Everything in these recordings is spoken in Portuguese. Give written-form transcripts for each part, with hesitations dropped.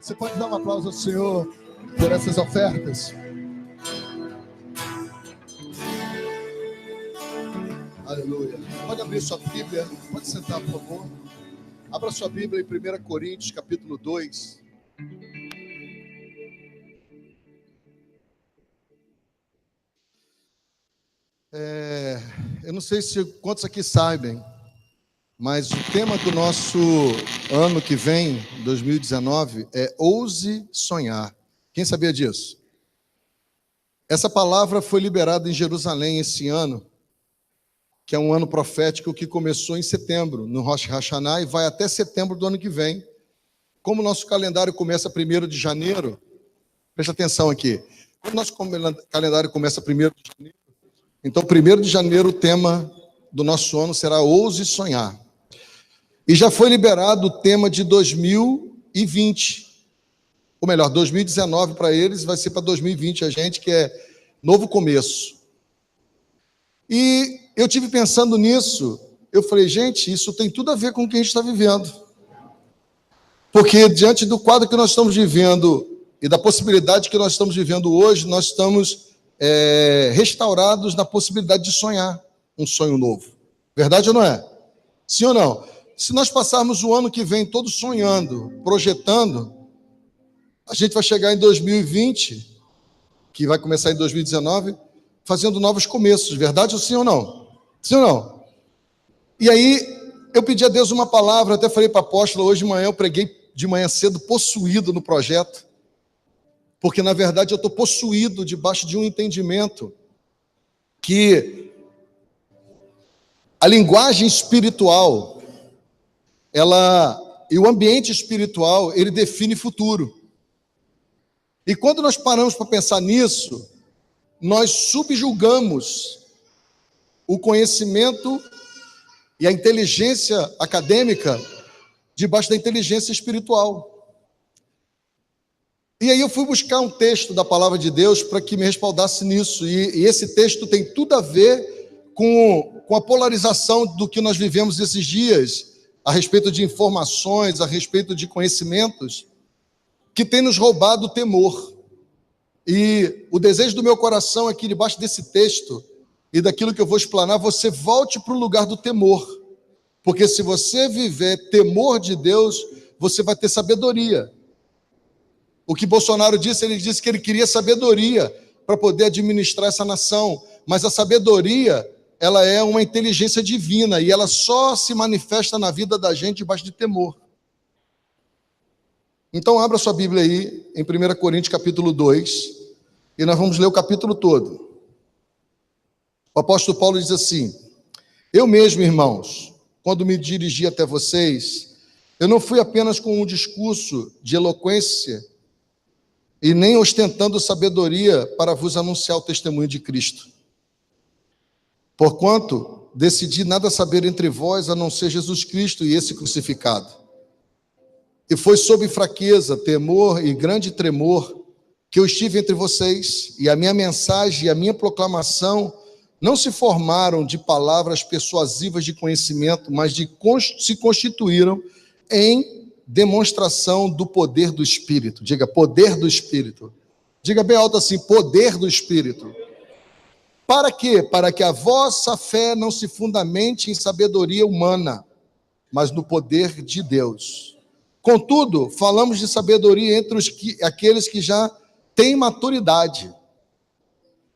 Você pode dar um aplauso ao Senhor por essas ofertas? Aleluia. Pode abrir sua Bíblia, pode sentar, por favor. Abra sua Bíblia em 1 Coríntios, capítulo 2. Eu não sei se quantos aqui sabem, mas o tema do nosso ano que vem, 2019, é Ouse Sonhar. Quem sabia disso? Essa palavra foi liberada em Jerusalém esse ano, que é um ano profético que começou em setembro, no Rosh Hashanah, e vai até setembro do ano que vem. Como o nosso calendário começa 1º de janeiro, presta atenção aqui, como o nosso calendário começa 1º de janeiro, então 1º de janeiro o tema do nosso ano será Ouse Sonhar. E já foi liberado o tema de 2020, ou melhor, 2019 para eles, vai ser para 2020 a gente, que é novo começo. E eu tive pensando nisso, eu falei, gente, isso tem tudo a ver com o que a gente está vivendo. Porque diante do quadro que nós estamos vivendo e da possibilidade que nós estamos vivendo hoje, nós estamos restaurados na possibilidade de sonhar um sonho novo. Verdade ou não é? Sim ou não? Se nós passarmos o ano que vem todo sonhando, projetando, a gente vai chegar em 2020, que vai começar em 2019, fazendo novos começos. Verdade ou sim ou não? Sim ou não? E aí, eu pedi a Deus uma palavra, até falei para a apóstola, hoje de manhã eu preguei de manhã cedo, possuído no projeto, porque na verdade eu estou possuído debaixo de um entendimento que a linguagem espiritual, e o ambiente espiritual, ele define futuro. E quando nós paramos para pensar nisso, nós subjugamos o conhecimento e a inteligência acadêmica debaixo da inteligência espiritual. E aí eu fui buscar um texto da palavra de Deus para que me respaldasse nisso. E esse texto tem tudo a ver com a polarização do que nós vivemos esses dias, a respeito de informações, a respeito de conhecimentos, que tem nos roubado o temor. E o desejo do meu coração aqui, debaixo desse texto, e daquilo que eu vou explanar, você volte para o lugar do temor. Porque se você viver temor de Deus, você vai ter sabedoria. O que Bolsonaro disse, ele disse que ele queria sabedoria para poder administrar essa nação. Mas a sabedoria, ela é uma inteligência divina e ela só se manifesta na vida da gente debaixo de temor. Então abra sua Bíblia aí, em 1 Coríntios capítulo 2, e nós vamos ler o capítulo todo. O apóstolo Paulo diz assim: eu mesmo, irmãos, quando me dirigi até vocês, eu não fui apenas com um discurso de eloquência e nem ostentando sabedoria para vos anunciar o testemunho de Cristo. Porquanto decidi nada saber entre vós a não ser Jesus Cristo e esse crucificado. E foi sob fraqueza, temor e grande tremor que eu estive entre vocês, e a minha mensagem e a minha proclamação não se formaram de palavras persuasivas de conhecimento, mas se constituíram em demonstração do poder do Espírito. Diga, poder do Espírito. Diga bem alto assim, poder do Espírito. Para quê? Para que a vossa fé não se fundamente em sabedoria humana, mas no poder de Deus. Contudo, falamos de sabedoria entre aqueles que já têm maturidade.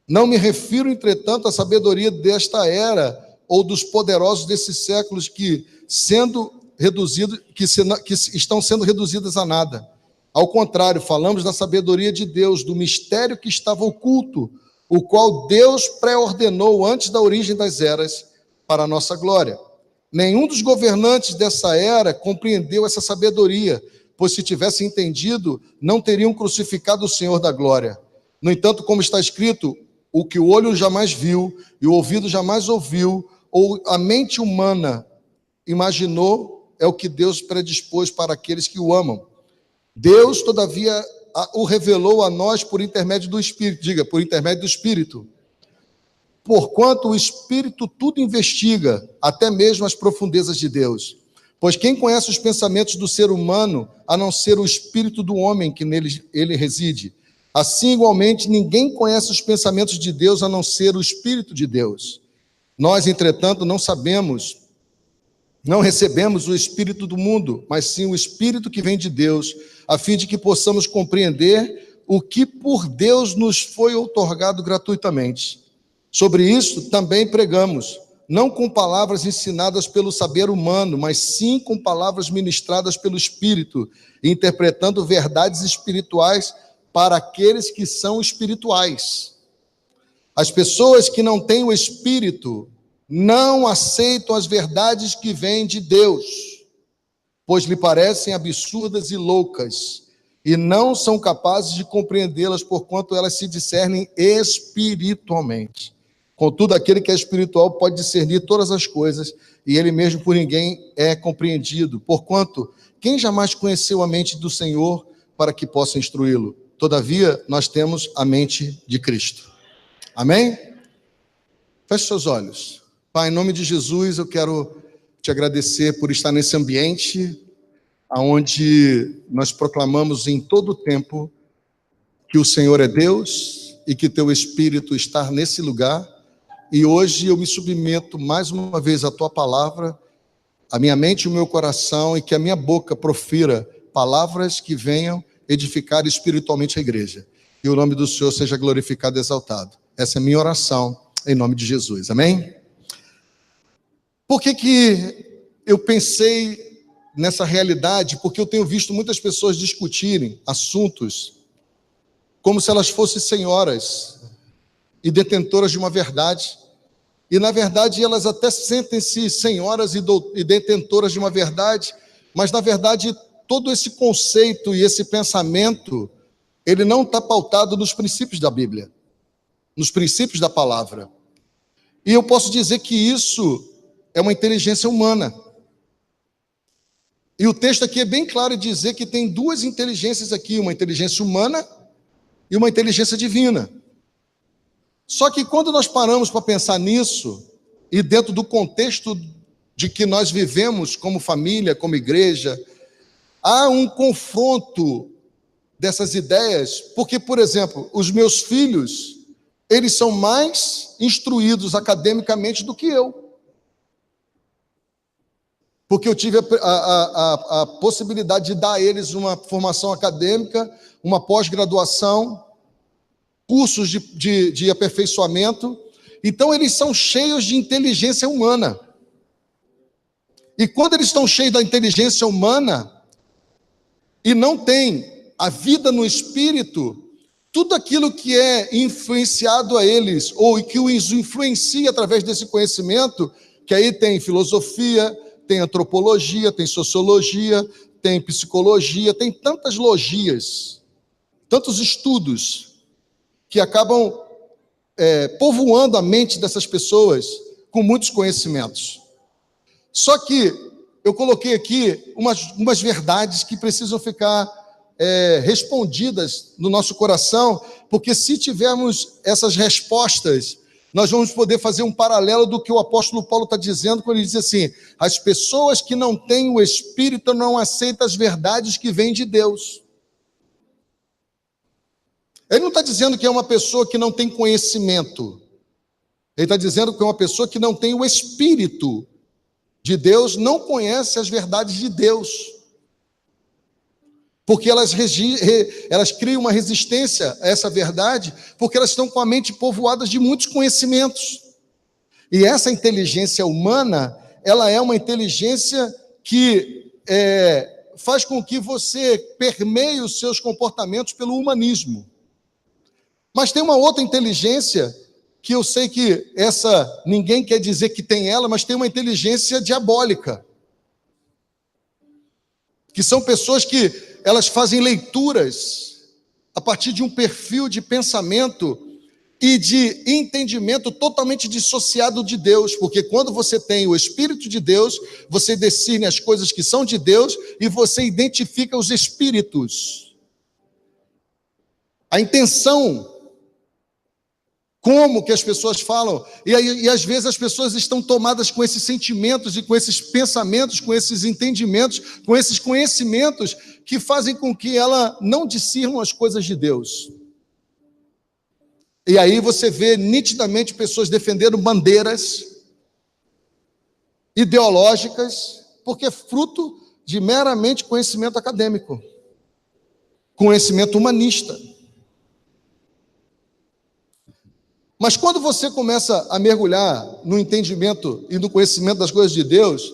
Não me refiro, entretanto, à sabedoria desta era ou dos poderosos desses séculos que estão sendo reduzidas a nada. Ao contrário, falamos da sabedoria de Deus, do mistério que estava oculto, o qual Deus pré-ordenou antes da origem das eras para a nossa glória. Nenhum dos governantes dessa era compreendeu essa sabedoria, pois se tivessem entendido, não teriam crucificado o Senhor da glória. No entanto, como está escrito, o que o olho jamais viu e o ouvido jamais ouviu, ou a mente humana imaginou, é o que Deus predispôs para aqueles que o amam. Deus, todavia, o revelou a nós por intermédio do Espírito. Diga, por intermédio do Espírito. Porquanto o Espírito tudo investiga, até mesmo as profundezas de Deus. Pois quem conhece os pensamentos do ser humano, a não ser o espírito do homem que nele ele reside? Assim, igualmente, ninguém conhece os pensamentos de Deus, a não ser o Espírito de Deus. Nós, entretanto, não recebemos o Espírito do mundo, mas sim o Espírito que vem de Deus, a fim de que possamos compreender o que por Deus nos foi outorgado gratuitamente. Sobre isso também pregamos, não com palavras ensinadas pelo saber humano, mas sim com palavras ministradas pelo Espírito, interpretando verdades espirituais para aqueles que são espirituais. As pessoas que não têm o Espírito não aceitam as verdades que vêm de Deus, pois lhe parecem absurdas e loucas, e não são capazes de compreendê-las, porquanto elas se discernem espiritualmente. Contudo, aquele que é espiritual pode discernir todas as coisas, e ele mesmo por ninguém é compreendido. Porquanto, quem jamais conheceu a mente do Senhor para que possa instruí-lo? Todavia, nós temos a mente de Cristo. Amém? Feche seus olhos. Pai, em nome de Jesus, eu quero te agradecer por estar nesse ambiente onde nós proclamamos em todo o tempo que o Senhor é Deus e que teu Espírito está nesse lugar. E hoje eu me submeto mais uma vez à tua palavra, a minha mente e o meu coração, e que a minha boca profira palavras que venham edificar espiritualmente a igreja. E o nome do Senhor seja glorificado e exaltado. Essa é a minha oração, em nome de Jesus. Amém? Por que eu pensei nessa realidade? Porque eu tenho visto muitas pessoas discutirem assuntos como se elas fossem senhoras e detentoras de uma verdade. E, na verdade, elas até sentem-se senhoras e detentoras de uma verdade, mas, na verdade, todo esse conceito e esse pensamento, ele não está pautado nos princípios da Bíblia, nos princípios da palavra. E eu posso dizer que isso é uma inteligência humana. E o texto aqui é bem claro em dizer que tem duas inteligências aqui, uma inteligência humana e uma inteligência divina. Só que quando nós paramos para pensar nisso, e dentro do contexto de que nós vivemos como família, como igreja, há um confronto dessas ideias, porque, por exemplo, os meus filhos, eles são mais instruídos academicamente do que eu. Porque eu tive a possibilidade de dar a eles uma formação acadêmica, uma pós-graduação, cursos de aperfeiçoamento. Então, eles são cheios de inteligência humana. E quando eles estão cheios da inteligência humana e não têm a vida no espírito, tudo aquilo que é influenciado a eles, ou que os influencia através desse conhecimento, que aí tem filosofia, tem antropologia, tem sociologia, tem psicologia, tem tantas logias, tantos estudos que acabam povoando a mente dessas pessoas com muitos conhecimentos. Só que eu coloquei aqui umas verdades que precisam ficar respondidas no nosso coração, porque se tivermos essas respostas, nós vamos poder fazer um paralelo do que o apóstolo Paulo está dizendo, quando ele diz assim: as pessoas que não têm o Espírito não aceitam as verdades que vêm de Deus. Ele não está dizendo que é uma pessoa que não tem conhecimento. Ele está dizendo que é uma pessoa que não tem o Espírito de Deus, não conhece as verdades de Deus. Porque elas criam uma resistência a essa verdade, porque elas estão com a mente povoada de muitos conhecimentos. E essa inteligência humana, ela é uma inteligência que faz com que você permeie os seus comportamentos pelo humanismo. Mas tem uma outra inteligência, que eu sei que essa, ninguém quer dizer que tem ela, mas tem uma inteligência diabólica. Que são pessoas que elas fazem leituras a partir de um perfil de pensamento e de entendimento totalmente dissociado de Deus, porque quando você tem o Espírito de Deus, você discerne as coisas que são de Deus e você identifica os espíritos. A intenção como que as pessoas falam, e às vezes as pessoas estão tomadas com esses sentimentos e com esses pensamentos, com esses entendimentos, com esses conhecimentos que fazem com que ela não discernam as coisas de Deus. E aí você vê nitidamente pessoas defendendo bandeiras ideológicas, porque é fruto de meramente conhecimento acadêmico, conhecimento humanista. Mas quando você começa a mergulhar no entendimento e no conhecimento das coisas de Deus,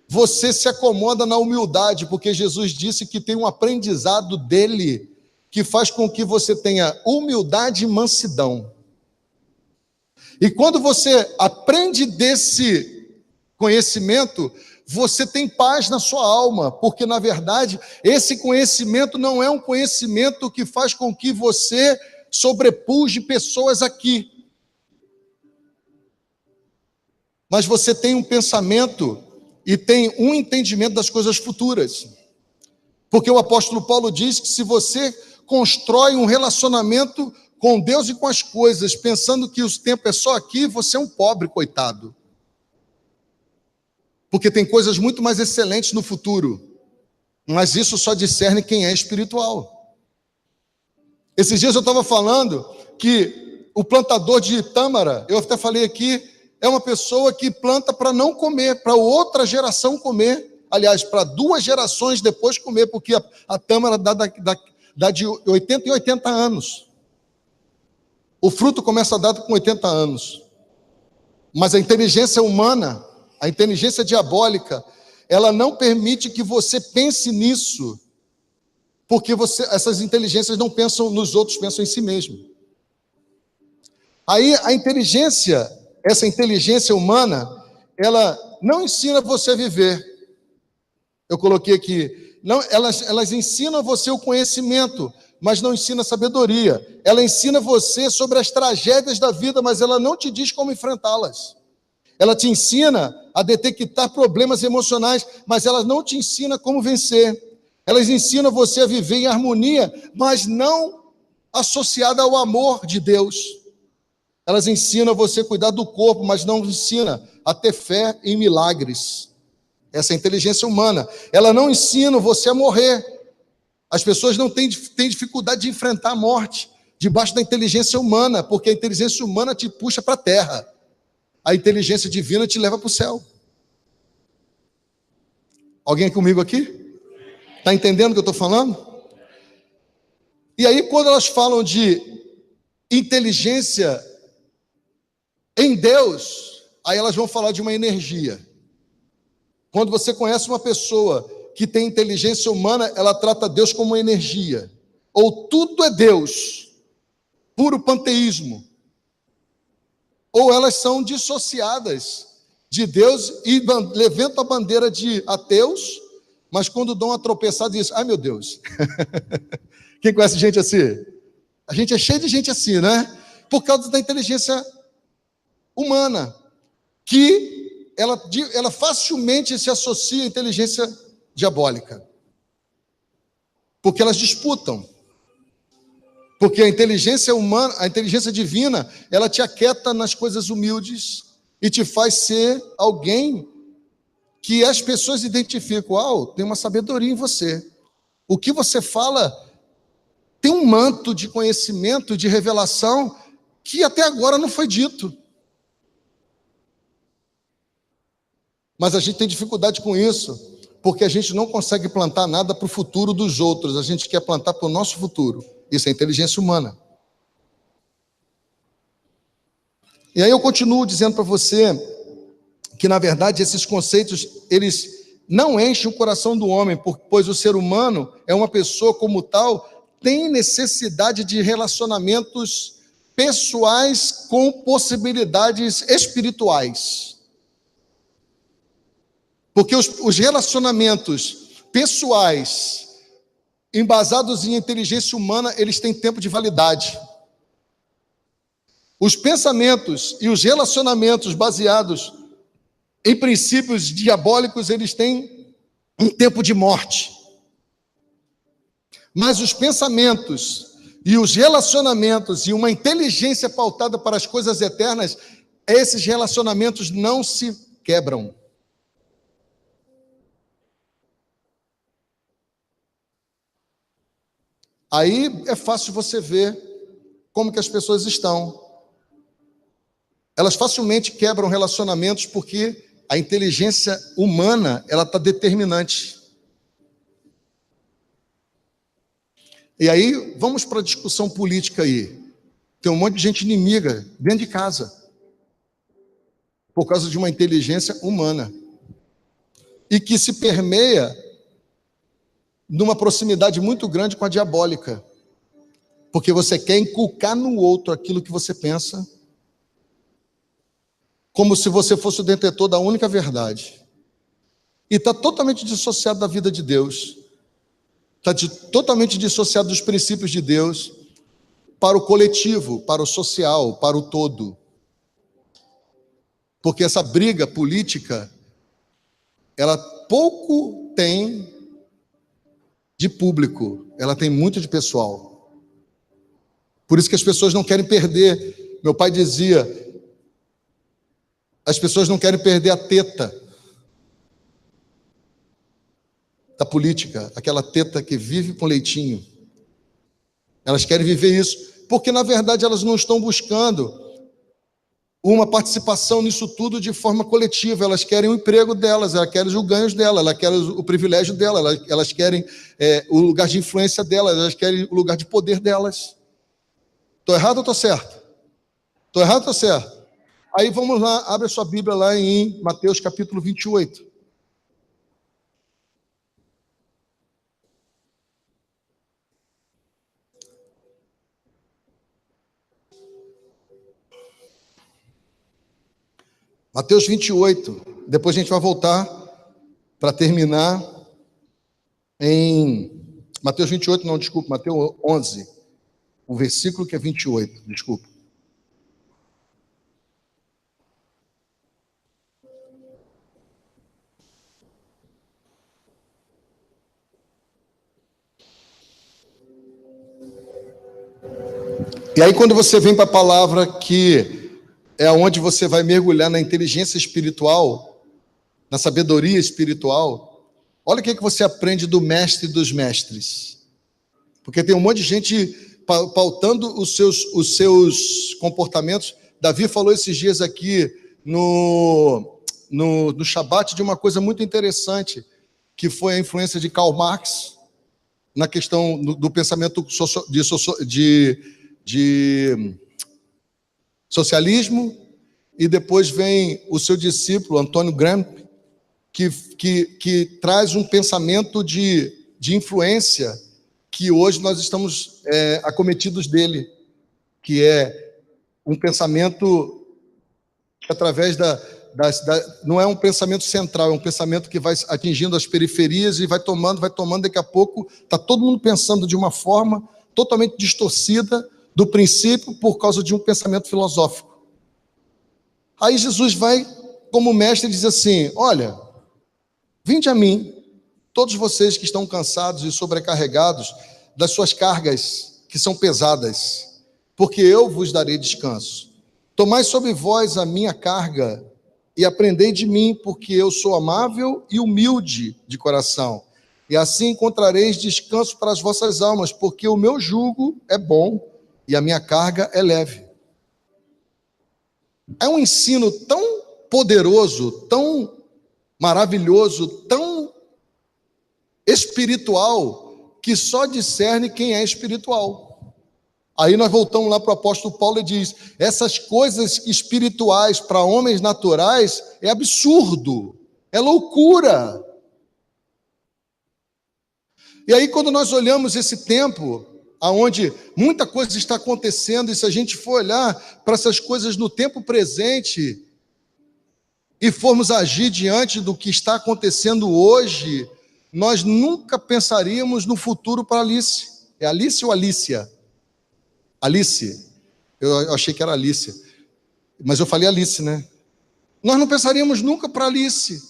você se acomoda na humildade, porque Jesus disse que tem um aprendizado dele que faz com que você tenha humildade e mansidão. E quando você aprende desse conhecimento, você tem paz na sua alma, porque na verdade esse conhecimento não é um conhecimento que faz com que você sobrepuje pessoas aqui. Mas você tem um pensamento e tem um entendimento das coisas futuras. Porque o apóstolo Paulo diz que se você constrói um relacionamento com Deus e com as coisas, pensando que o tempo é só aqui, você é um pobre coitado. Porque tem coisas muito mais excelentes no futuro. Mas isso só discerne quem é espiritual. Esses dias eu estava falando que o plantador de tâmara, eu até falei aqui, é uma pessoa que planta para não comer, para outra geração comer. Aliás, para 2 gerações depois comer, porque a tâmara dá de 80 em 80 anos. O fruto começa a dar com 80 anos. Mas a inteligência humana, a inteligência diabólica, ela não permite que você pense nisso, porque essas inteligências não pensam nos outros, pensam em si mesmo. Aí essa inteligência humana, ela não ensina você a viver. Eu coloquei aqui, não, elas ensinam você o conhecimento, mas não ensina a sabedoria. Ela ensina você sobre as tragédias da vida, mas ela não te diz como enfrentá-las. Ela te ensina a detectar problemas emocionais, mas ela não te ensina como vencer. Elas ensinam você a viver em harmonia, mas não associada ao amor de Deus. Elas ensinam você a cuidar do corpo, mas não ensina a ter fé em milagres. Essa é a inteligência humana. Ela não ensina você a morrer. As pessoas não têm dificuldade de enfrentar a morte debaixo da inteligência humana, porque a inteligência humana te puxa para a terra. A inteligência divina te leva para o céu. Alguém comigo aqui? Está entendendo o que eu estou falando? E aí, quando elas falam de inteligência em Deus, aí elas vão falar de uma energia. Quando você conhece uma pessoa que tem inteligência humana, ela trata Deus como uma energia. Ou tudo é Deus, puro panteísmo. Ou elas são dissociadas de Deus e levantam a bandeira de ateus, mas quando dão uma tropeçada diz, ai meu Deus. Quem conhece gente assim? A gente é cheio de gente assim, né? Por causa da inteligência humana, que ela facilmente se associa à inteligência diabólica. Porque elas disputam. Porque a inteligência humana, a inteligência divina, ela te aquieta nas coisas humildes e te faz ser alguém que as pessoas identificam, tem uma sabedoria em você. O que você fala tem um manto de conhecimento, de revelação, que até agora não foi dito. Mas a gente tem dificuldade com isso, porque a gente não consegue plantar nada para o futuro dos outros, a gente quer plantar para o nosso futuro. Isso é inteligência humana. E aí eu continuo dizendo para você que, na verdade, esses conceitos, eles não enchem o coração do homem, pois o ser humano é uma pessoa como tal, tem necessidade de relacionamentos pessoais com possibilidades espirituais. Porque os relacionamentos pessoais embasados em inteligência humana, eles têm tempo de validade. Os pensamentos e os relacionamentos baseados em princípios diabólicos, eles têm um tempo de morte. Mas os pensamentos E os relacionamentos e uma inteligência pautada para as coisas eternas, esses relacionamentos não se quebram. Aí é fácil você ver como que as pessoas estão. Elas facilmente quebram relacionamentos porque a inteligência humana, ela está determinante. E aí, vamos para a discussão política aí. Tem um monte de gente inimiga dentro de casa, por causa de uma inteligência humana, e que se permeia numa proximidade muito grande com a diabólica, porque você quer inculcar no outro aquilo que você pensa, como se você fosse o detentor da única verdade, e está totalmente dissociado da vida de Deus, está totalmente dissociado dos princípios de Deus, para o coletivo, para o social, para o todo. Porque essa briga política, ela pouco tem de público, ela tem muito de pessoal. Por isso que as pessoas não querem perder. Meu pai dizia, as pessoas não querem perder a teta da política, aquela teta que vive com leitinho. Elas querem viver isso, porque na verdade elas não estão buscando uma participação nisso tudo de forma coletiva. Elas querem o emprego delas, elas querem os ganhos delas, elas querem o privilégio delas, elas querem o lugar de influência delas, elas querem o lugar de poder delas. Estou errado ou estou certo? Estou errado ou estou certo? Aí vamos lá, abre a sua Bíblia lá em Mateus capítulo 28. Mateus 28, depois a gente vai voltar para terminar em Mateus 28, não, desculpa, Mateus 11, o versículo que é 28, desculpa. E aí quando você vem para a palavra que é onde você vai mergulhar na inteligência espiritual, na sabedoria espiritual, olha o que você aprende do mestre dos mestres. Porque tem um monte de gente pautando os seus comportamentos. Davi falou esses dias aqui no Shabat de uma coisa muito interessante, que foi a influência de Karl Marx na questão do pensamento de socialismo, e depois vem o seu discípulo, Antônio Gramsci, que traz um pensamento de influência que hoje nós estamos acometidos dele, que é um pensamento que através não é um pensamento central, é um pensamento que vai atingindo as periferias e vai tomando, daqui a pouco está todo mundo pensando de uma forma totalmente distorcida do princípio por causa de um pensamento filosófico. Aí Jesus vai, como mestre, e diz assim, olha, vinde a mim, todos vocês que estão cansados e sobrecarregados das suas cargas que são pesadas, porque eu vos darei descanso. Tomai sobre vós a minha carga e aprendei de mim, porque eu sou amável e humilde de coração. E assim encontrareis descanso para as vossas almas, porque o meu jugo é bom e a minha carga é leve. É um ensino tão poderoso, tão maravilhoso, tão espiritual, que só discerne quem é espiritual. Aí nós voltamos lá para o apóstolo Paulo e diz, essas coisas espirituais para homens naturais é absurdo, é loucura. E aí quando nós olhamos esse tempo, aonde muita coisa está acontecendo, e se a gente for olhar para essas coisas no tempo presente e formos agir diante do que está acontecendo hoje, nós nunca pensaríamos no futuro para Alice. É Alice ou Alícia? Alice. Eu achei que era Alicia, mas eu falei Alice, né? Nós não pensaríamos nunca para Alice,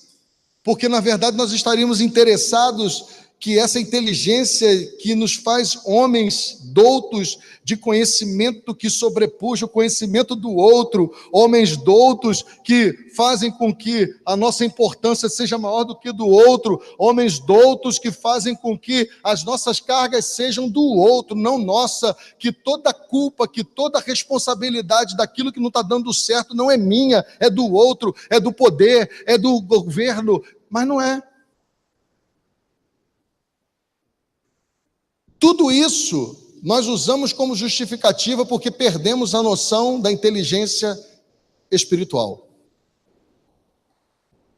porque na verdade nós estaríamos interessados que essa inteligência que nos faz homens doutos de conhecimento que sobrepuja o conhecimento do outro, homens doutos que fazem com que a nossa importância seja maior do que do outro, homens doutos que fazem com que as nossas cargas sejam do outro, não nossa, que toda culpa, que toda responsabilidade daquilo que não está dando certo não é minha, é do outro, é do poder, é do governo, mas não é. Tudo isso nós usamos como justificativa porque perdemos a noção da inteligência espiritual.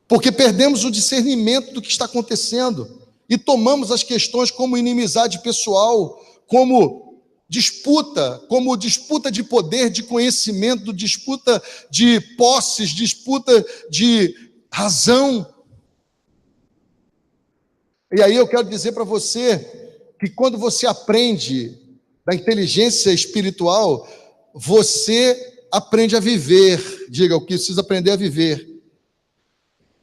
Porque perdemos o discernimento do que está acontecendo e tomamos as questões como inimizade pessoal, como disputa de poder, de conhecimento, disputa de posses, disputa de razão. E aí eu quero dizer para você que quando você aprende da inteligência espiritual, você aprende a viver. Diga, eu preciso aprender a viver.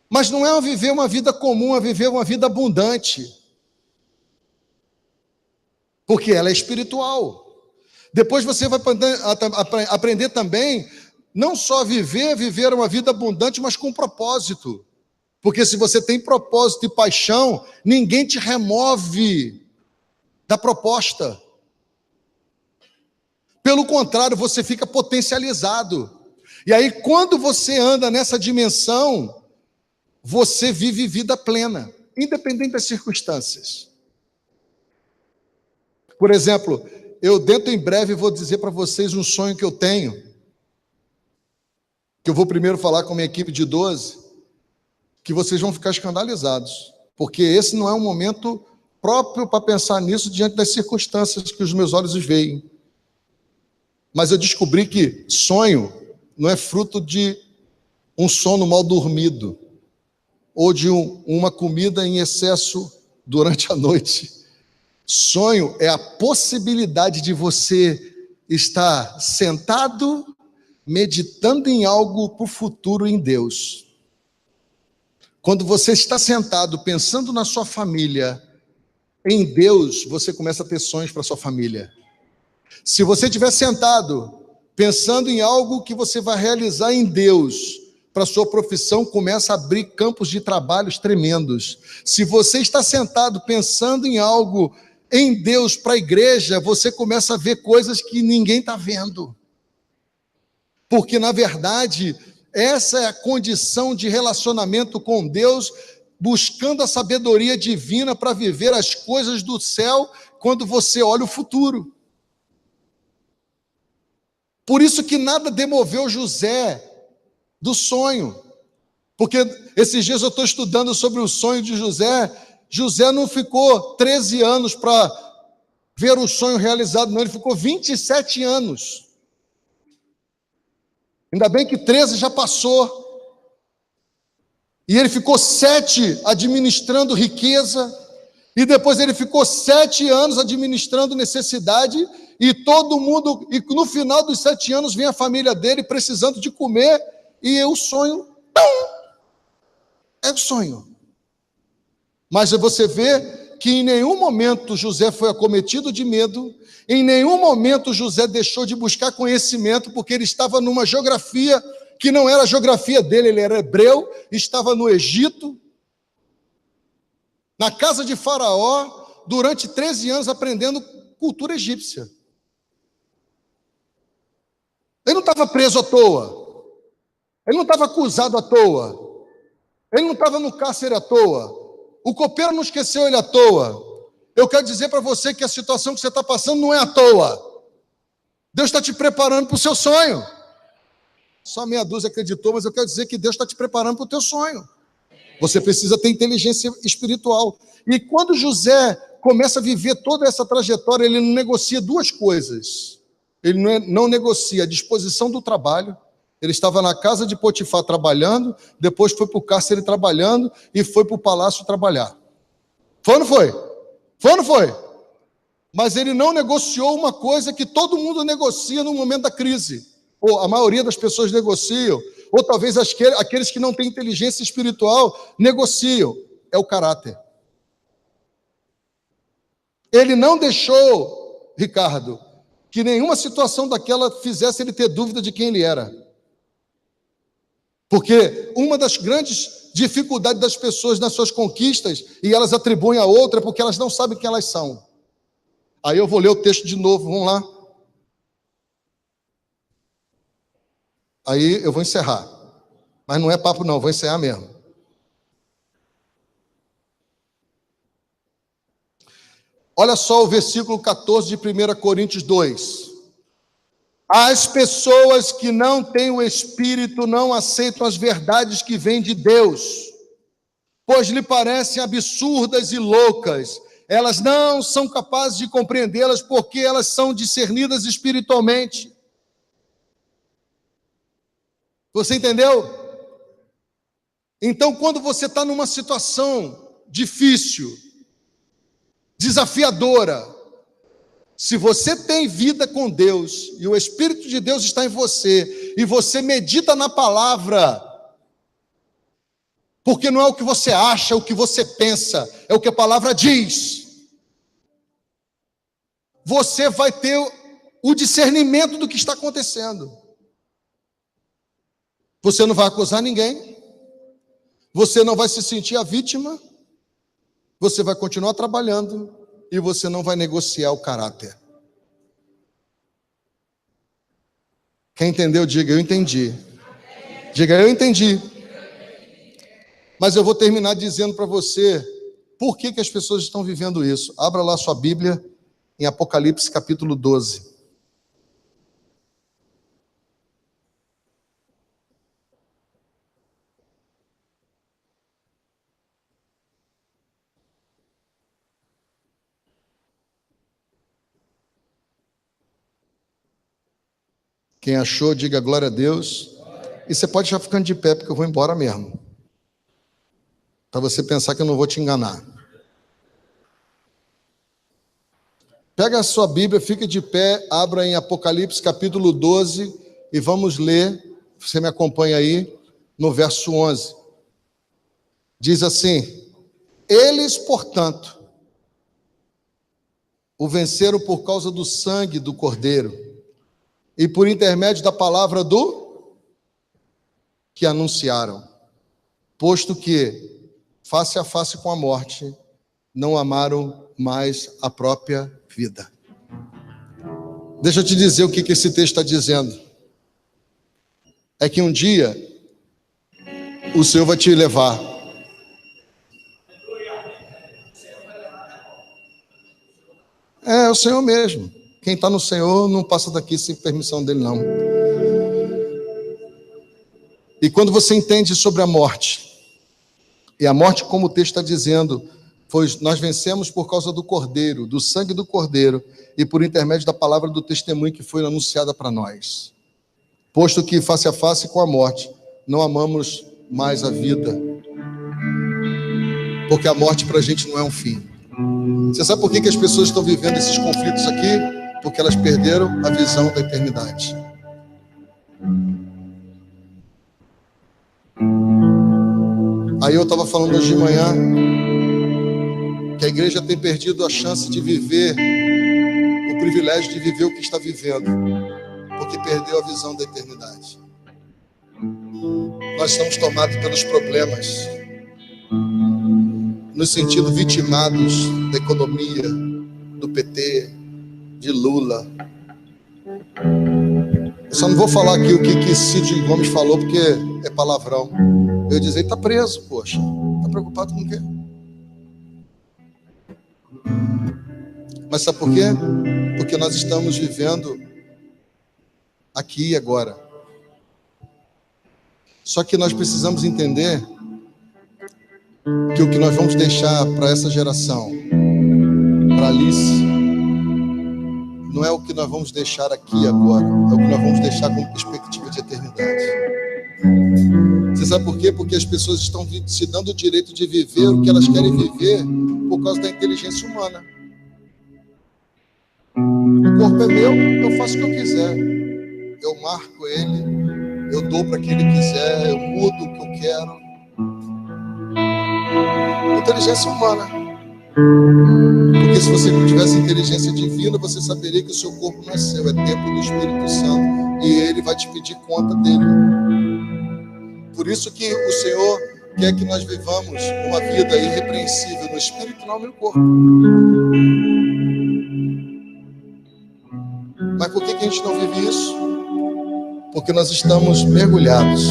Mas não é a viver uma vida comum, é viver uma vida abundante. Porque ela é espiritual. Depois você vai aprender também, não só a viver uma vida abundante, mas com propósito. Porque se você tem propósito e paixão, ninguém te remove da proposta. Pelo contrário, você fica potencializado. E aí, quando você anda nessa dimensão, você vive vida plena, independente das circunstâncias. Por exemplo, eu dentro em breve vou dizer para vocês um sonho que eu tenho, que eu vou primeiro falar com a minha equipe de 12, que vocês vão ficar escandalizados, porque esse não é um momento próprio para pensar nisso diante das circunstâncias que os meus olhos veem. Mas eu descobri que sonho não é fruto de um sono mal dormido ou de uma comida em excesso durante a noite. Sonho é a possibilidade de você estar sentado, meditando em algo para o futuro em Deus. Quando você está sentado, pensando na sua família, em Deus, você começa a ter sonhos para sua família. Se você estiver sentado, pensando em algo que você vai realizar em Deus, para sua profissão, começa a abrir campos de trabalhos tremendos. Se você está sentado, pensando em algo em Deus para a igreja, você começa a ver coisas que ninguém está vendo. Porque, na verdade, essa é a condição de relacionamento com Deus, buscando a sabedoria divina para viver as coisas do céu quando você olha o futuro. Por isso que nada demoveu José do sonho. Porque esses dias eu estou estudando sobre o sonho de José. José não ficou 13 anos para ver o sonho realizado, não. Ele ficou 27 anos. Ainda bem que 13 já passou. E ele ficou 7 administrando riqueza, e depois ele ficou 7 anos administrando necessidade, e todo mundo, e no final dos 7 anos vem a família dele precisando de comer, e o sonho, é o sonho. Mas você vê que em nenhum momento José foi acometido de medo, em nenhum momento José deixou de buscar conhecimento, porque ele estava numa geografia que não era a geografia dele, ele era hebreu, estava no Egito, na casa de Faraó, durante 13 anos aprendendo cultura egípcia. Ele não estava preso à toa, ele não estava acusado à toa, ele não estava no cárcere à toa, o copeiro não esqueceu ele à toa. Eu quero dizer para você que a situação que você está passando não é à toa. Deus está te preparando para o seu sonho. Só meia dúzia acreditou, mas eu quero dizer que Deus está te preparando para o teu sonho. Você precisa ter inteligência espiritual. E quando José começa a viver toda essa trajetória, ele não negocia duas coisas. Ele não negocia a disposição do trabalho. Ele estava na casa de Potifar trabalhando, depois foi para o cárcere trabalhando e foi para o palácio trabalhar. Foi ou não foi? Foi ou não foi? Mas ele não negociou uma coisa que todo mundo negocia no momento da crise. Ou a maioria das pessoas negociam, ou talvez aqueles que não têm inteligência espiritual negociam, é o caráter. Ele não deixou, Ricardo, que nenhuma situação daquela fizesse ele ter dúvida de quem ele era. Porque uma das grandes dificuldades das pessoas nas suas conquistas, e elas atribuem a outra, é porque elas não sabem quem elas são. Aí eu vou ler o texto de novo, vamos lá. Aí eu vou encerrar. Mas não é papo não, vou encerrar mesmo. Olha só o versículo 14 de 1 Coríntios 2. As pessoas que não têm o Espírito não aceitam as verdades que vêm de Deus, pois lhe parecem absurdas e loucas. Elas não são capazes de compreendê-las porque elas são discernidas espiritualmente. Você entendeu? Então, quando você está numa situação difícil, desafiadora, se você tem vida com Deus e o Espírito de Deus está em você e você medita na palavra, porque não é o que você acha, é o que você pensa, é o que a palavra diz, você vai ter o discernimento do que está acontecendo. Você não vai acusar ninguém, você não vai se sentir a vítima, você vai continuar trabalhando e você não vai negociar o caráter. Quem entendeu, diga, eu entendi. Diga, eu entendi. Mas eu vou terminar dizendo para você por que as pessoas estão vivendo isso. Abra lá sua Bíblia em Apocalipse capítulo 12. Quem achou, diga glória a Deus. E você pode já ficando de pé, porque eu vou embora mesmo. Para você pensar que eu não vou te enganar. Pega a sua Bíblia, fica de pé, abra em Apocalipse capítulo 12 e vamos ler, você me acompanha aí, no verso 11. Diz assim: eles, portanto, o venceram por causa do sangue do Cordeiro e por intermédio da palavra do que anunciaram, posto que, face a face com a morte, não amaram mais a própria vida. Deixa eu te dizer o que esse texto está dizendo. É que um dia o Senhor vai te levar. É o Senhor mesmo. Quem está no Senhor não passa daqui sem permissão dele, não. E quando você entende sobre a morte, e a morte, como o texto está dizendo, nós vencemos por causa do Cordeiro, do sangue do Cordeiro, e por intermédio da palavra do testemunho que foi anunciada para nós. Posto que, face a face com a morte, não amamos mais a vida, porque a morte para a gente não é um fim. Você sabe por que as pessoas estão vivendo esses conflitos aqui? Porque elas perderam a visão da eternidade. Aí eu estava falando hoje de manhã que a igreja tem perdido a chance de viver, o privilégio de viver o que está vivendo, porque perdeu a visão da eternidade. Nós estamos tomados pelos problemas, no sentido vitimados da economia, do PT, de Lula. Eu só não vou falar aqui o que Cid Gomes falou, porque é palavrão. Eu ia dizer, ele está preso, poxa. Está preocupado com o quê? Mas sabe por quê? Porque nós estamos vivendo aqui e agora. Só que nós precisamos entender que o que nós vamos deixar para essa geração, para Alice, não é o que nós vamos deixar aqui agora, é o que nós vamos deixar com perspectiva de eternidade. Você sabe por quê? Porque as pessoas estão se dando o direito de viver o que elas querem viver por causa da inteligência humana. O corpo é meu, eu faço o que eu quiser. Eu marco ele, eu dou para quem ele quiser, eu mudo o que eu quero. Inteligência humana. Porque se você não tivesse inteligência divina, você saberia que o seu corpo não é seu, é templo do Espírito Santo, e ele vai te pedir conta dele. Por isso que o Senhor quer que nós vivamos uma vida irrepreensível no Espírito, não no corpo. Mas por que a gente não vive isso? Porque nós estamos mergulhados,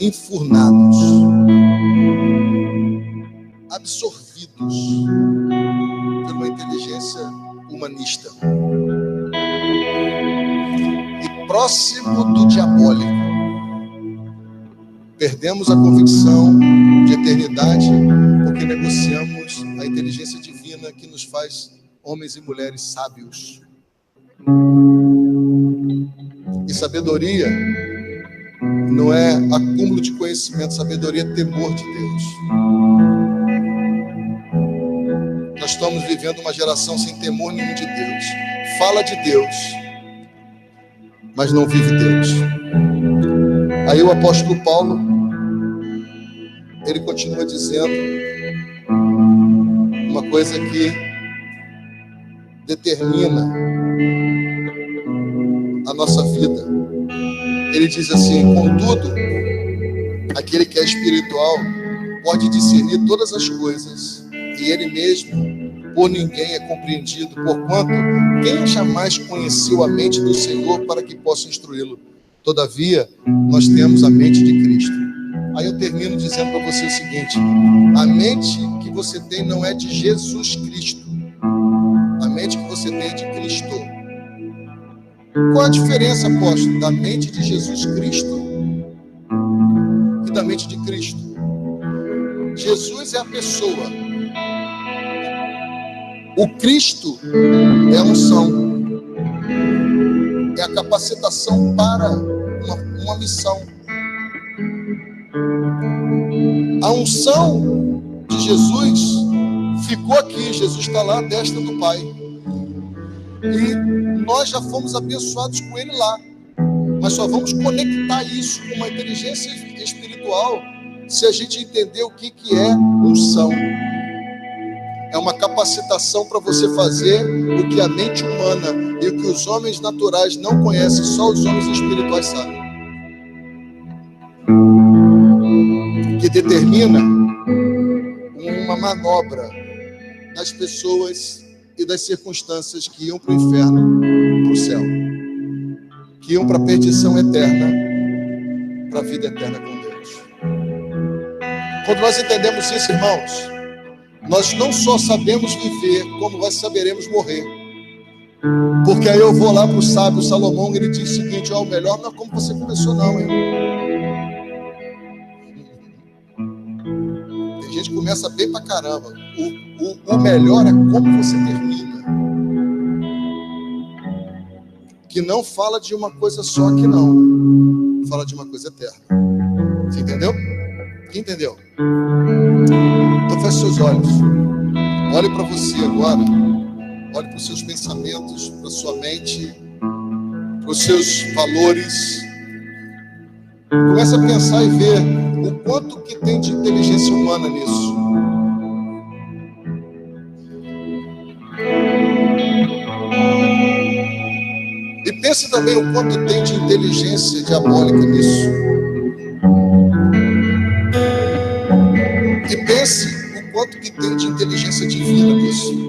enfurnados, absorvidos por uma inteligência humanista e próximo do diabólico. Perdemos a convicção de eternidade porque negociamos a inteligência divina que nos faz homens e mulheres sábios. E sabedoria não é acúmulo de conhecimento, sabedoria é temor de Deus. Nós estamos vivendo uma geração sem temor nenhum de Deus. Fala de Deus, mas não vive Deus. Aí o apóstolo Paulo, ele continua dizendo uma coisa que determina a nossa vida. Ele diz assim: contudo, aquele que é espiritual pode discernir todas as coisas, e ele mesmo por ninguém é compreendido, porquanto quem jamais conheceu a mente do Senhor para que possa instruí-lo? Todavia, nós temos a mente de Cristo. Aí eu termino dizendo para você o seguinte: a mente que você tem não é de Jesus Cristo, a mente que você tem é de Cristo. Qual a diferença, apóstolo, da mente de Jesus Cristo e da mente de Cristo? Jesus é a pessoa. O Cristo é a unção. É a capacitação para uma missão. A unção de Jesus ficou aqui. Jesus está lá à destra do Pai. E nós já fomos abençoados com Ele lá. Mas só vamos conectar isso com uma inteligência espiritual se a gente entender o que é unção. É uma capacitação para você fazer o que a mente humana e o que os homens naturais não conhecem, só os homens espirituais sabem. Que determina uma manobra das pessoas e das circunstâncias que iam para o inferno, para o céu, que iam para a perdição eterna, para a vida eterna com Deus. Quando nós entendemos isso, irmãos, nós não só sabemos viver, como nós saberemos morrer. Porque aí eu vou lá para o sábio Salomão e ele diz o seguinte: ó, o melhor não é como você começou não, hein? Tem gente que começa bem pra caramba. O melhor é como você termina. Que não fala de uma coisa só aqui não. Fala de uma coisa eterna. Você entendeu? Quem entendeu? Então feche seus olhos. Olhe para você agora. Olhe para os seus pensamentos, para a sua mente, para os seus valores. Comece a pensar e ver o quanto que tem de inteligência humana nisso. E pense também o quanto tem de inteligência diabólica nisso. E pense o quanto que tem de inteligência divina nisso.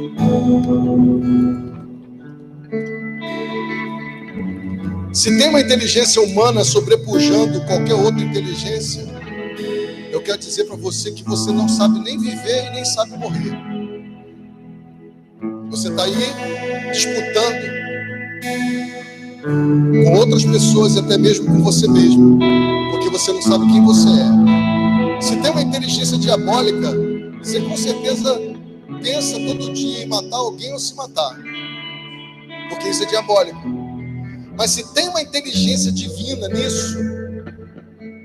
Se tem uma inteligência humana sobrepujando qualquer outra inteligência, eu quero dizer para você que você não sabe nem viver e nem sabe morrer. Você está aí disputando com outras pessoas e até mesmo com você mesmo, porque você não sabe quem você é. Se tem uma inteligência diabólica, você com certeza pensa todo dia em matar alguém ou se matar, porque isso é diabólico. Mas se tem uma inteligência divina nisso,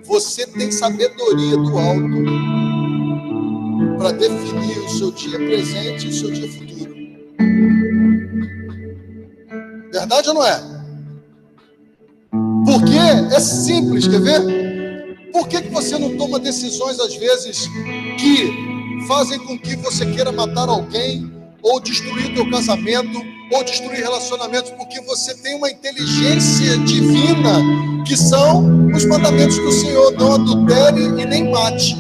você tem sabedoria do alto para definir o seu dia presente e o seu dia futuro. Verdade ou não é? Porque é simples, quer ver? Por que você não toma decisões, às vezes, que fazem com que você queira matar alguém, ou destruir o teu casamento, ou destruir relacionamentos, porque você tem uma inteligência divina, que são os mandamentos do Senhor: não adultere e nem mate.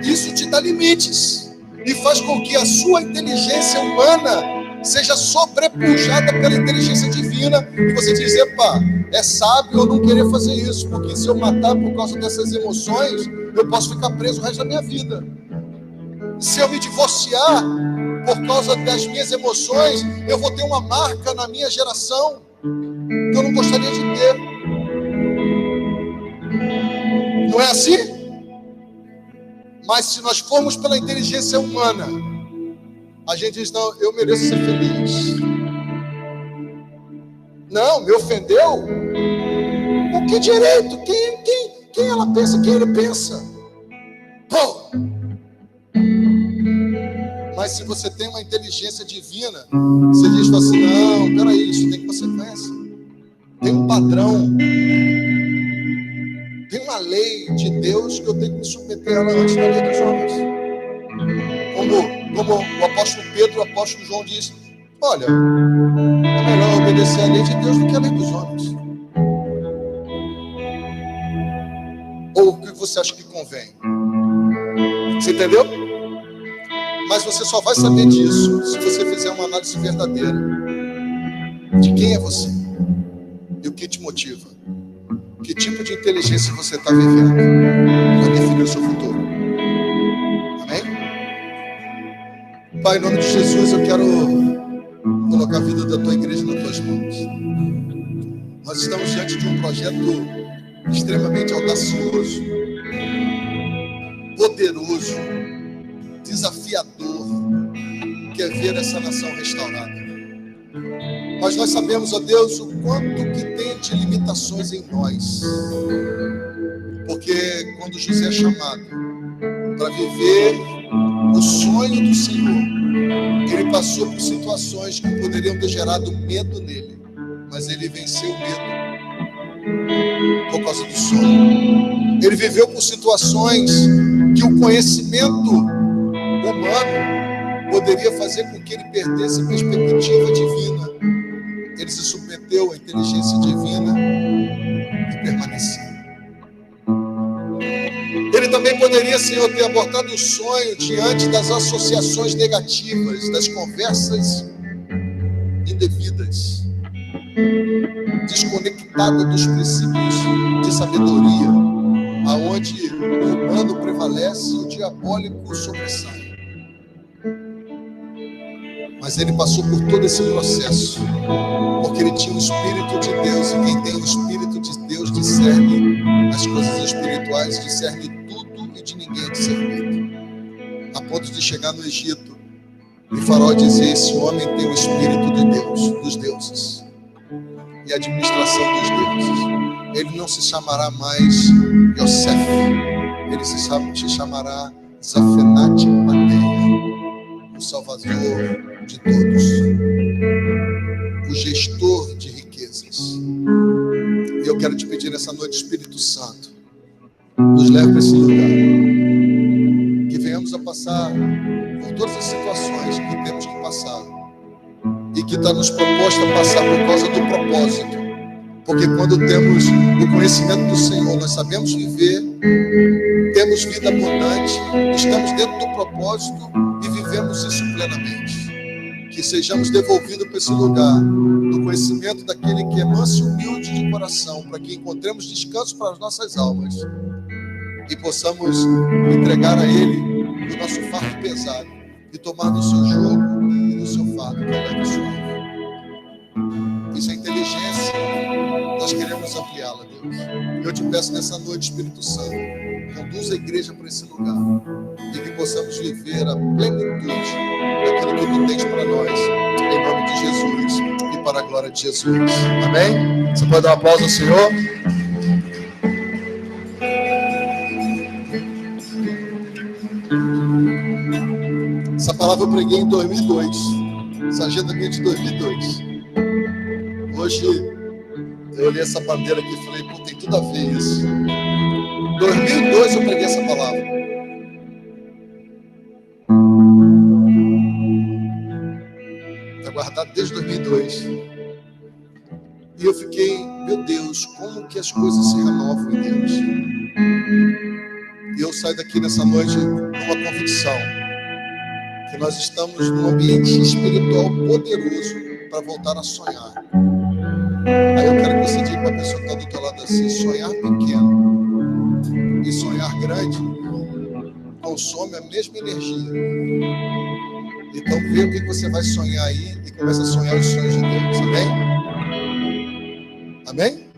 Isso te dá limites e faz com que a sua inteligência humana seja sobrepujada pela inteligência divina, e você diz: epa, é sábio eu não querer fazer isso, porque se eu matar por causa dessas emoções, eu posso ficar preso o resto da minha vida. Se eu me divorciar por causa das minhas emoções, eu vou ter uma marca na minha geração que eu não gostaria de ter. Não é assim? Mas se nós formos pela inteligência humana, a gente diz: não, eu mereço ser feliz. Não, me ofendeu? Com que direito? Quem ela pensa? Quem ele pensa? Pô! Mas se você tem uma inteligência divina, você diz assim: não, peraí, isso tem consequência. Tem um padrão. Tem uma lei de Deus que eu tenho que me submeter a ela antes da lei dos homens. Como o apóstolo Pedro, o apóstolo João disse: olha, é melhor obedecer a lei de Deus do que a lei dos homens. Ou o que você acha que convém? Você entendeu? Mas você só vai saber disso se você fizer uma análise verdadeira de quem é você e o que te motiva. Que tipo de inteligência você está vivendo para definir o seu futuro. Amém? Pai, em nome de Jesus, eu quero colocar a vida da tua igreja nas tuas mãos. Nós estamos diante de um projeto extremamente audacioso, poderoso, desafiador, que é ver essa nação restaurada. Mas nós sabemos, ó Deus, o quanto que tem de limitações em nós. Porque quando José é chamado para viver o sonho do Senhor, ele passou por situações que poderiam ter gerado medo nele, mas ele venceu o medo por causa do sonho. Ele viveu por situações que o conhecimento humano poderia fazer com que ele perdesse a perspectiva divina. Ele se submeteu à inteligência divina e permaneceu. Ele também poderia, Senhor, ter abortado o sonho diante das associações negativas, das conversas indevidas, desconectada dos princípios de sabedoria, aonde o humano prevalece e o diabólico sobressai. Mas ele passou por todo esse processo, porque ele tinha o Espírito de Deus, e quem tem o Espírito de Deus discerne as coisas espirituais, discerne tudo e de ninguém é discernido. A ponto de chegar no Egito e Faraó dizer: esse homem tem o Espírito de Deus, dos deuses, e a administração dos deuses. Ele não se chamará mais Yosef, ele se chamará Zafenat Paneah, o Salvador de todos, o gestor de riquezas. E eu quero te pedir nessa noite, Espírito Santo, nos leve para esse lugar, que venhamos a passar por todas as situações que temos que passar e que está nos proposta a passar por causa do propósito, porque quando temos o conhecimento do Senhor, nós sabemos viver, temos vida abundante, estamos dentro do propósito e vivemos isso plenamente. Que sejamos devolvidos para esse lugar do conhecimento daquele que é manso e humilde de coração, para que encontremos descanso para as nossas almas e possamos entregar a Ele o nosso fardo pesado e tomar do seu jugo e do seu fardo, que é leve suave. Isso é inteligência, nós queremos ampliá-la, Deus. E eu te peço nessa noite, Espírito Santo, conduza a igreja para esse lugar e que possamos viver a plenitude daquilo que tu tens para nós, em nome de Jesus e para a glória de Jesus. Amém? Você pode dar um aplauso ao Senhor? Essa palavra eu preguei em 2002, essa agenda minha de 2002. Hoje eu olhei essa bandeira aqui e falei: pô, tem tudo a ver isso. 2002 eu preguei essa palavra. guardado desde 2002. E eu fiquei, meu Deus, como que as coisas se renovam em Deus? E eu saio daqui nessa noite numa convicção que nós estamos num ambiente espiritual poderoso para voltar a sonhar. Aí eu quero que você diga para a pessoa que está do teu lado assim: sonhar pequeno e sonhar grande consome a mesma energia. Então vê o que você vai sonhar aí e começa a sonhar os sonhos de Deus. Amém? Amém?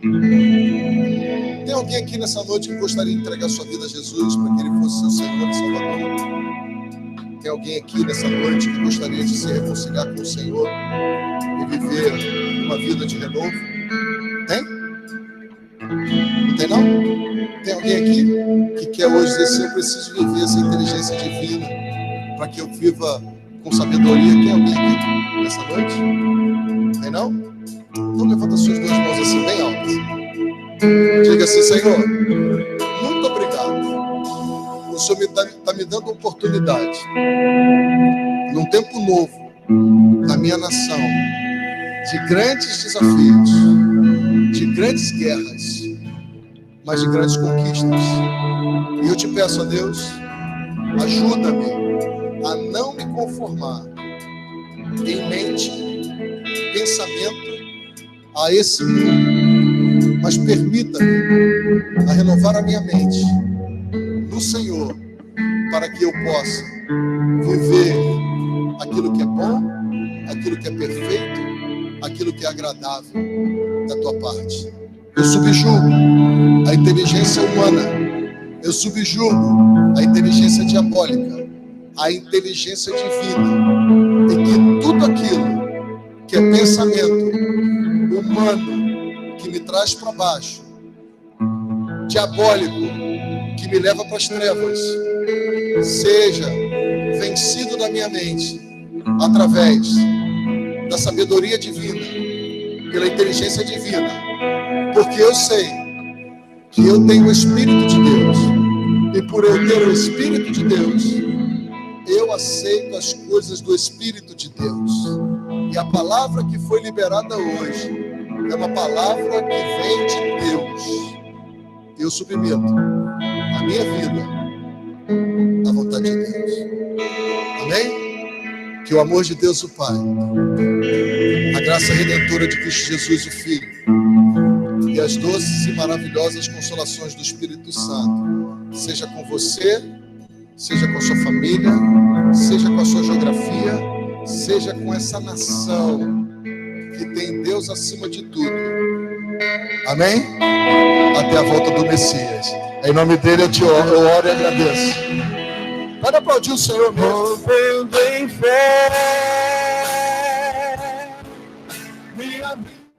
Tem alguém aqui nessa noite que gostaria de entregar sua vida a Jesus para que Ele fosse seu Senhor e Salvador? Tem alguém aqui nessa noite que gostaria de se reconciliar com o Senhor e viver uma vida de renovo? Tem? Não tem não? Tem alguém aqui que quer hoje dizer assim: eu preciso viver essa inteligência divina para que eu viva com sabedoria? Tem alguém aqui nessa noite? Tem não? Então levanta suas duas mãos assim bem altas. Diga assim: Senhor, muito obrigado. O Senhor está me dando oportunidade, num tempo novo, na minha nação, de grandes desafios, de grandes guerras, mas de grandes conquistas. E eu te peço, a Deus, ajuda-me a não me conformar em mente, pensamento a esse mundo, mas permita-me a renovar a minha mente no Senhor, para que eu possa viver aquilo que é bom, aquilo que é perfeito, aquilo que é agradável da tua parte. Eu subjugo a inteligência humana, eu subjugo a inteligência diabólica, a inteligência divina, e que tudo aquilo que é pensamento humano que me traz para baixo, diabólico, que me leva para as trevas, seja vencido da minha mente através da sabedoria divina, pela inteligência divina, porque eu sei que eu tenho o Espírito de Deus, e por eu ter o Espírito de Deus, eu aceito as coisas do Espírito de Deus. E a palavra que foi liberada hoje é uma palavra que vem de Deus. Eu submeto a minha vida à vontade de Deus. Amém? Que o amor de Deus, o Pai, a graça redentora de Cristo Jesus, o Filho, e as doces e maravilhosas consolações do Espírito Santo seja com você, seja com a sua família, seja com a sua geografia, seja com essa nação que tem Deus acima de tudo. Amém? Até a volta do Messias. Em nome dele eu oro e agradeço. Pode aplaudir o Senhor mesmo. Movendo em fé, minha vida.